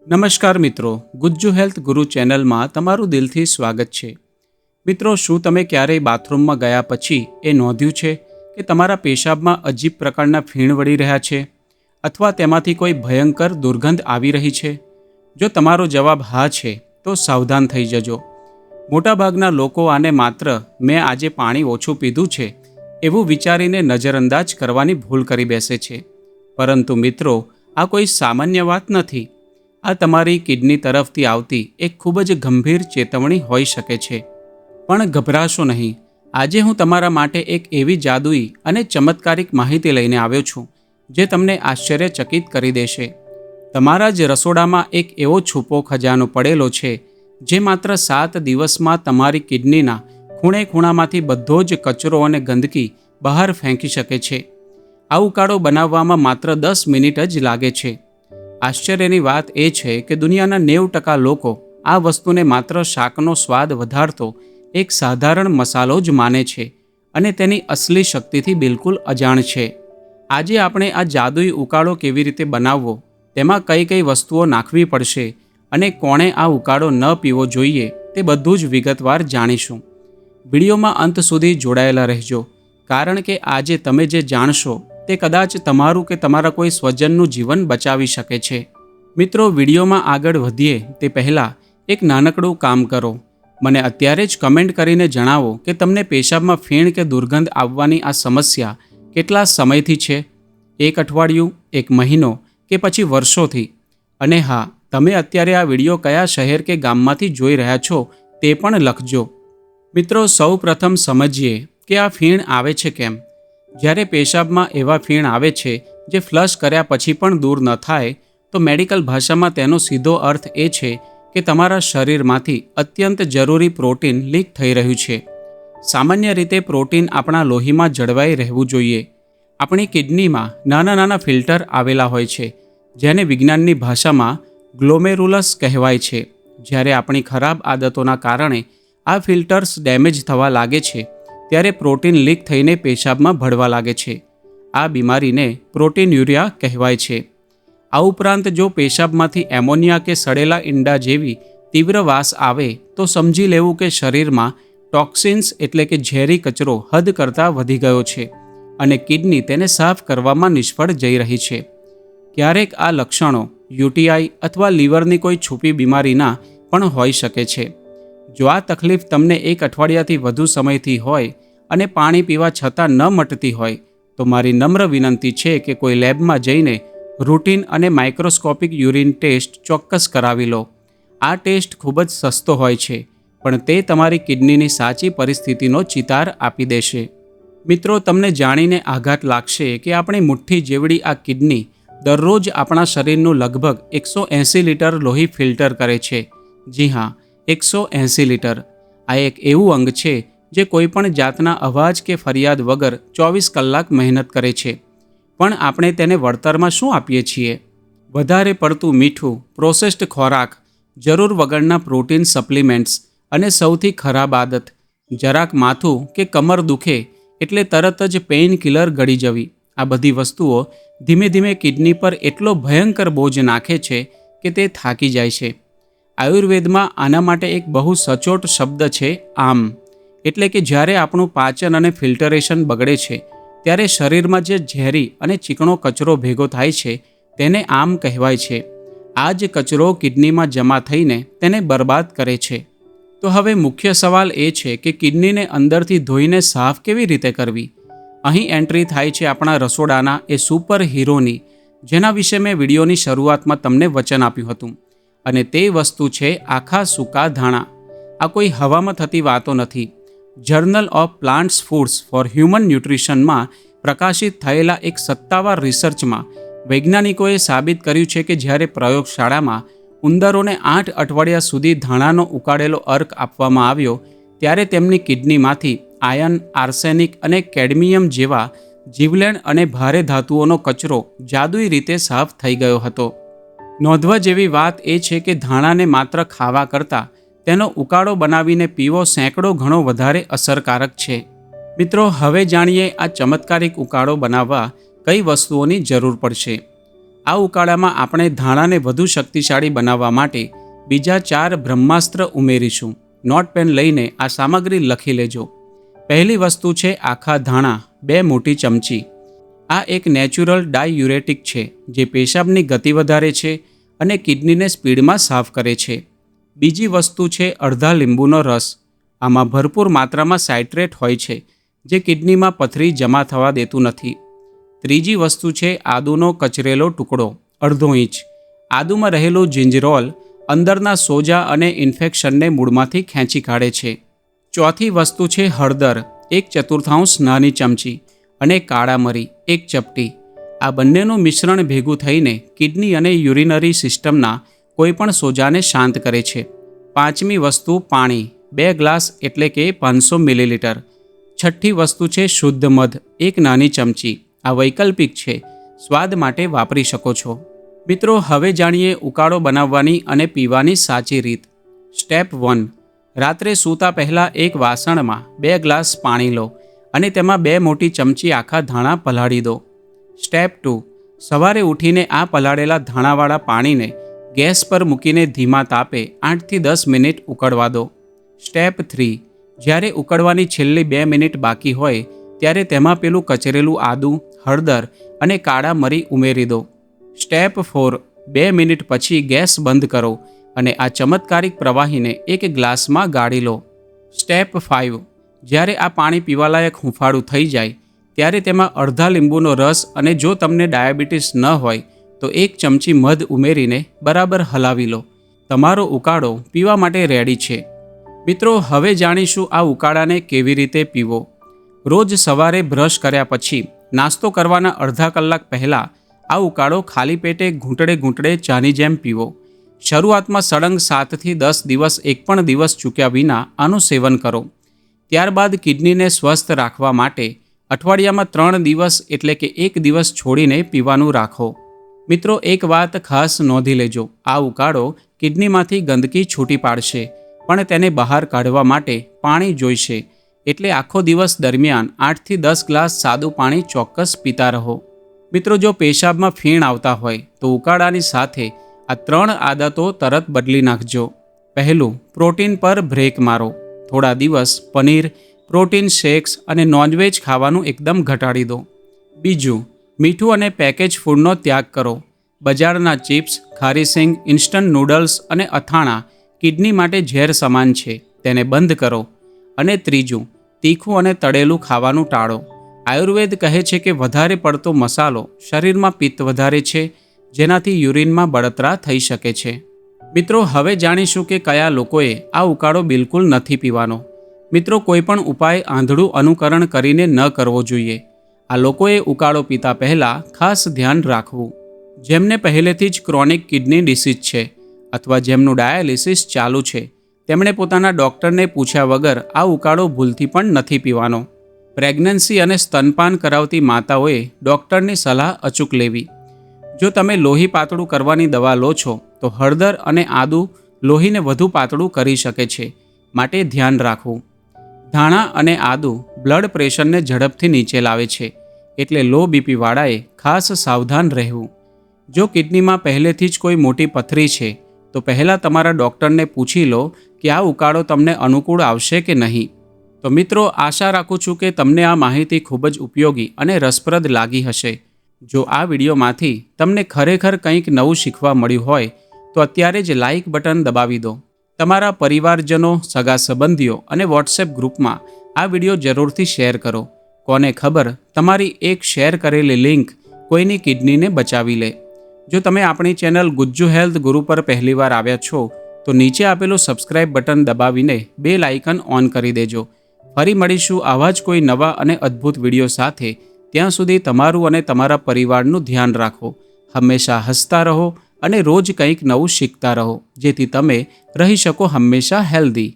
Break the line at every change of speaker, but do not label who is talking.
નમસ્કાર મિત્રો, ગુજ્જુ હેલ્થ ગુરુ ચેનલમાં તમારું દિલથી સ્વાગત છે. મિત્રો, શું તમે ક્યારેય બાથરૂમમાં ગયા પછી એ નોંધ્યું છે કે તમારા પેશાબમાં અજીબ પ્રકારના ફીણ વળી રહ્યા છે અથવા તેમાંથી કોઈ ભયંકર દુર્ગંધ આવી રહી છે? જો તમારો જવાબ હા છે તો સાવધાન થઈ જજો. મોટાભાગના લોકો આને માત્ર મેં આજે પાણી ઓછું પીધું છે એવું વિચારીને નજરઅંદાજ કરવાની ભૂલ કરી બેસે છે. પરંતુ મિત્રો, આ કોઈ સામાન્ય વાત નથી. આ તમારી કિડની તરફથી આવતી એક ખૂબ જ ગંભીર ચેતવણી હોઈ શકે છે. પણ ગભરાશો નહીં. આજે હું તમારા માટે એક એવી જાદુઈ અને ચમત્કારિક માહિતી લઈને આવ્યો છું જે તમને આશ્ચર્યચકિત કરી દેશે. તમારા જ રસોડામાં એક એવો છુપો ખજાનો પડેલો છે જે માત્ર 7 દિવસમાં તમારી કિડનીના ખૂણે ખૂણામાંથી બધો જ કચરો અને ગંદકી બહાર ફેંકી શકે છે. આ ઉકાળો બનાવવામાં માત્ર 10 મિનિટ જ લાગે છે. આશ્ચર્યની વાત એ છે કે દુનિયાના 90% લોકો આ વસ્તુને માત્ર શાકનો સ્વાદ વધારતો એક સાધારણ મસાલો જ માને છે અને તેની અસલી શક્તિથી બિલકુલ અજાણ છે. આજે આપણે આ જાદુઈ ઉકાળો કેવી રીતે બનાવવો, તેમાં કઈ કઈ વસ્તુઓ નાખવી પડશે અને કોણે આ ઉકાળો ન પીવો જોઈએ તે બધું જ વિગતવાર જાણીશું. વિડીયોમાં અંત સુધી જોડાયેલા રહેજો, કારણ કે આજે તમે જે જાણશો તે કદાચ તમારું કે તમારા કોઈ સ્વજનનું જીવન બચાવી શકે છે. મિત્રો, વિડીયોમાં આગળ વધીએ તે પહેલાં એક નાનકડું કામ કરો. મને અત્યારે જ કમેન્ટ કરીને જણાવો કે તમને પેશાબમાં ફીણ કે દુર્ગંધ આવવાની આ સમસ્યા કેટલા સમયથી છે? 1 અઠવાડિયું, 1 મહિનો કે પછી વર્ષોથી? અને હા, તમે અત્યારે આ વિડીયો કયા શહેર કે ગામમાંથી જોઈ રહ્યા છો તે પણ લખજો. મિત્રો, સૌ પ્રથમ સમજીએ કે આ ફીણ આવે છે કેમ. જ્યારે પેશાબમાં એવા ફીણ આવે છે જે ફ્લશ કર્યા પછી પણ દૂર ન થાય, તો મેડિકલ ભાષામાં તેનો સીધો અર્થ એ છે કે તમારા શરીરમાંથી અત્યંત જરૂરી પ્રોટીન લીક થઈ રહ્યું છે. સામાન્ય રીતે પ્રોટીન આપણા લોહીમાં જળવાઈ રહેવું જોઈએ. આપણી કિડનીમાં નાના નાના ફિલ્ટર આવેલા હોય છે જેને વિજ્ઞાનની ભાષામાં ગ્લોમેરુલસ કહેવાય છે. જ્યારે આપણી ખરાબ આદતોના કારણે આ ફિલ્ટર્સ ડેમેજ થવા લાગે છે ત્યારે પ્રોટીન લીક થઈને પેશાબમાં ભળવા લાગે છે. આ બીમારીને પ્રોટીન્યુરિયા કહેવાય છે. આ ઉપરાંત જો પેશાબમાંથી એમોનિયા કે સડેલા ઈંડા જેવી તીવ્ર વાસ આવે તો સમજી લેવું કે શરીરમાં ટોક્સિન્સ એટલે કે ઝેરી કચરો હદ કરતાં વધી ગયો છે અને કિડની તેને સાફ કરવામાં નિષ્ફળ જઈ રહી છે. ક્યારેક આ લક્ષણો યુટીઆઈ અથવા લીવરની કોઈ છુપી બીમારીના પણ હોઈ શકે છે. જો આ તકલીફ તમને 1 અઠવાડિયાથી વધુ સમયથી હોય અને પાણી પીવા છતાં ન મટતી હોય, તો મારી નમ્ર વિનંતી છે કે કોઈ લેબમાં જઈને રૂટીન અને માઇક્રોસ્કોપિક યુરિન ટેસ્ટ ચોક્કસ કરાવી લો. આ ટેસ્ટ ખૂબ જ સસ્તો હોય છે, પણ તે તમારી કિડનીની સાચી પરિસ્થિતિનો ચિતાર આપી દેશે. મિત્રો, તમને જાણીને આઘાત લાગશે કે આપણી મુઠ્ઠી જેવડી આ કિડની દરરોજ આપણા શરીરનું લગભગ 180 લીટર લોહી ફિલ્ટર કરે છે. જી હા, 180 લીટર. આ એક એવું અંગ છે જે કોઈપણ જાતના અવાજ કે ફરિયાદ વગર 24 કલાક મહેનત કરે છે. પણ આપણે તેને વળતરમાં શું આપીએ છીએ? વધારે પડતું મીઠું, પ્રોસેસ્ડ ખોરાક, જરૂર વગરના પ્રોટીન સપ્લિમેન્ટ્સ અને સૌથી ખરાબ આદત, જરાક માથું કે કમર દુખે એટલે તરત જ પેઇન કિલર ગળી જવી. આ બધી વસ્તુઓ ધીમે ધીમે કિડની પર એટલો ભયંકર બોજ નાખે છે કે તે થાકી જાય છે. આયુર્વેદમાં આના માટે એક બહુ સચોટ શબ્દ છે, આમ. એટલે કે જ્યારે આપણું પાચન અને ફિલ્ટરેશન બગડે છે ત્યારે શરીરમાં જે ઝેરી અને ચીકણો કચરો ભેગો થાય છે તેને આમ કહેવાય છે. આ જ કચરો કિડનીમાં જમા થઈને તેને બરબાદ કરે છે. તો હવે મુખ્ય સવાલ એ છે કે કિડનીને અંદરથી ધોઈને સાફ કેવી રીતે કરવી? અહીં એન્ટ્રી થાય છે આપણા રસોડાના એ સુપર હીરોની, જેના વિશે મેં વિડીયોની શરૂઆતમાં તમને વચન આપ્યું હતું. અને તે વસ્તુ છે આખા સૂકા ધાણા. આ કોઈ હવામાં થતી વાતો નથી. Journal of plants foods for human ન્યુટ્રિશનમાં પ્રકાશિત થયેલા એક સત્તાવાર રિસર્ચમાં વૈજ્ઞાનિકોએ સાબિત કર્યું છે કે જ્યારે પ્રયોગશાળામાં ઉંદરોને 8 અઠવાડિયા સુધી ધાણાનો ઉકાળેલો અર્ક આપવામાં આવ્યો ત્યારે તેમની કિડનીમાંથી આયર્ન, આર્સેનિક અને કેડમિયમ જેવા જીવલેણ અને ભારે ધાતુઓનો કચરો જાદુઈ રીતે સાફ થઈ ગયો હતો. નોંધવા જેવી વાત એ છે કે ધાણાને માત્ર ખાવા કરતાં તેનો ઉકાળો બનાવીને પીવો સેંકડો ગણો વધારે અસરકારક છે. મિત્રો, હવે જાણીએ આ ચમત્કારિક ઉકાળો બનાવવા કઈ વસ્તુઓની જરૂર પડશે. આ ઉકાળામાં આપણે ધાણાને વધુ શક્તિશાળી બનાવવા માટે બીજા 4 બ્રહ્માસ્ત્ર ઉમેરીશું. નોટપેન લઈને આ સામગ્રી લખી લેજો. પહેલી વસ્તુ છે આખા ધાણા 2 મોટી ચમચી. આ એક નેચરલ ડાયયુરેટિક છે જે પેશાબની ગતિ વધારે છે અને કિડનીને સ્પીડમાં સાફ કરે છે. બીજી વસ્તુ છે અડધા લીંબુનો રસ. આમાં ભરપૂર માત્રામાં સાઇટ્રેટ હોય છે જે કિડનીમાં પથરી જમા થવા દેતું નથી. ત્રીજી વસ્તુ છે આદુનો કચરેલો ટુકડો અડધો ઇંચ. આદુમાં રહેલું જિંજરોલ અંદરના સોજા અને ઇન્ફેક્શનને મૂળમાંથી ખેંચી કાઢે છે. ચોથી વસ્તુ છે હળદર 1/4 નાની ચમચી અને કાળા મરી 1 ચપટી. આ બંનેનું મિશ્રણ ભેગું થઈને કિડની અને યુરિનરી સિસ્ટમના કોઈપણ સોજાને શાંત કરે છે. પાંચમી વસ્તુ પાણી 2 ગ્લાસ એટલે કે 500 મિલીલીટર. છઠ્ઠી વસ્તુ છે શુદ્ધ મધ 1 નાની ચમચી. આ વૈકલ્પિક છે, સ્વાદ માટે વાપરી શકો છો. મિત્રો, હવે જાણીએ ઉકાળો બનાવવાની અને પીવાની સાચી રીત. સ્ટેપ 1. રાત્રે સૂતા પહેલાં એક વાસણમાં 2 ગ્લાસ પાણી લો અને તેમાં 2 મોટી ચમચી આખા ધાણા પલાળી દો. સ્ટેપ 2. સવારે ઉઠીને આ પલાળેલા ધાણાવાળા પાણીને ગેસ પર મૂકીને ધીમા તાપે 8 થી 10 મિનિટ ઉકળવા દો. સ્ટેપ 3. જ્યારે ઉકળવાની છેલ્લી 2 મિનિટ બાકી હોય ત્યારે તેમાં પેલું કચરેલું આદું, હળદર અને કાળા મરી ઉમેરી દો. સ્ટેપ 4. 2 મિનિટ પછી ગેસ બંધ કરો અને આ ચમત્કારિક પ્રવાહીને એક ગ્લાસમાં ગાળી લો. સ્ટેપ 5. જ્યારે આ પાણી પીવાલાયક હુંફાળું થઈ જાય ત્યારે તેમાં અડધા લીંબુનો રસ અને જો તમને ડાયાબિટીસ ન હોય તો 1 ચમચી મધ ઉમેરીને બરાબર હલાવી લો. તમારો ઉકાળો પીવા માટે રેડી છે. મિત્રો, હવે જાણીશું આ ઉકાળાને કેવી રીતે પીવો. રોજ સવારે બ્રશ કર્યા પછી નાસ્તો કરવાના અડધા કલાક પહેલાં આ ઉકાળો ખાલી પેટે ઘૂંટડે ઘૂંટડે ચાની જેમ પીવો. શરૂઆતમાં સળંગ 7 થી 10 દિવસ એક પણ દિવસ ચૂક્યા વિના આનું સેવન કરો. ત્યારબાદ કિડનીને સ્વસ્થ રાખવા માટે અઠવાડિયામાં 3 દિવસ એટલે કે 1 દિવસ છોડીને પીવાનું રાખો. મિત્રો, એક વાત ખાસ નોંધી લેજો. આ ઉકાળો કિડનીમાંથી ગંદકી છૂટી પાડશે, પણ તેને બહાર કાઢવા માટે પાણી જોઈશે. એટલે આખો દિવસ દરમિયાન 8 થી 10 ગ્લાસ સાદું પાણી ચોક્કસ પીતા રહો. મિત્રો, જો પેશાબમાં ફીણ આવતા હોય તો ઉકાળાની સાથે આ 3 આદતો તરત બદલી નાખજો. પહેલું, પ્રોટીન પર બ્રેક મારો. થોડા દિવસ પનીર, પ્રોટીન શેક્સ અને નોનવેજ ખાવાનું એકદમ ઘટાડી દો. બીજું, મીઠું અને પેકેજ ફૂડનો ત્યાગ કરો. બજારના ચિપ્સ, ખારી સિંગ, ઇન્સ્ટન્ટ નૂડલ્સ અને અથાણાં કિડની માટે ઝેર સમાન છે, તેને બંધ કરો. અને ત્રીજું, તીખું અને તળેલું ખાવાનું ટાળો. આયુર્વેદ કહે છે કે વધારે પડતો મસાલો શરીરમાં પિત્ત વધારે છે, જેનાથી યુરિનમાં બળતરા થઈ શકે છે. મિત્રો, હવે જાણીશું કે કયા લોકોએ આ ઉકાળો બિલકુલ નથી પીવાનો. મિત્રો, કોઈપણ ઉપાય આંધળું અનુકરણ કરીને ન કરવો જોઈએ. આ લોકોએ ઉકાળો પીતા પહેલાં ખાસ ધ્યાન રાખવું. જેમને પહેલેથી જ ક્રોનિક કિડની ડિસીઝ છે અથવા જેમનું ડાયાલિસિસ ચાલુ છે, તેમણે પોતાના ડૉક્ટરને પૂછ્યા વગર આ ઉકાળો ભૂલથી પણ નથી પીવાનો. પ્રેગ્નન્સી અને સ્તનપાન કરાવતી માતાઓએ ડૉક્ટરની સલાહ અચૂક લેવી. જો તમે લોહી પાતળું કરવાની દવા લો છો તો હળદર અને આદું લોહીને વધુ પાતળું કરી શકે છે, માટે ધ્યાન રાખવું. ધાણા અને આદું બ્લડ પ્રેશરને ઝડપથી નીચે લાવે છે, એટલે લો બીપી વાળાએ ખાસ સાવધાન રહેવું. જો કિડનીમાં પહેલેથી જ કોઈ મોટી પથરી છે તો પહેલાં તમારા ડૉક્ટરને પૂછી લો કે આ ઉકાળો તમને અનુકૂળ આવશે કે નહીં. તો મિત્રો, આશા રાખું છું કે તમને આ માહિતી ખૂબ જ ઉપયોગી અને રસપ્રદ લાગી હશે. જો આ વિડીયોમાંથી તમને ખરેખર કંઈક નવું શીખવા મળ્યું હોય તો અત્યારે જ લાઇક બટન દબાવી દો. તમારા પરિવારજનો, સગા સંબંધીઓ અને વોટ્સએપ ગ્રુપમાં આ વિડીયો જરૂરથી શેર કરો. કોને ખબર, તમારી એક શેર કરેલી લિંક કોઈની કિડનીને બચાવી લે. જો તમે આપણી ચેનલ ગુજ્જુ હેલ્થ ગુરુ પર પહેલીવાર આવ્યા છો તો નીચે આપેલું સબસ્ક્રાઇબ બટન દબાવીને બેલ આઇકન ઓન કરી દેજો. ફરી મળીશું આવા જ કોઈ નવા અને અદ્ભુત વિડીયો સાથે. ત્યાં સુધી તમારું અને તમારા પરિવારનું ધ્યાન રાખો. હંમેશા હસતા રહો અને રોજ કંઈક નવું શીખતા રહો, જેથી તમે રહી શકો હંમેશા હેલ્ધી.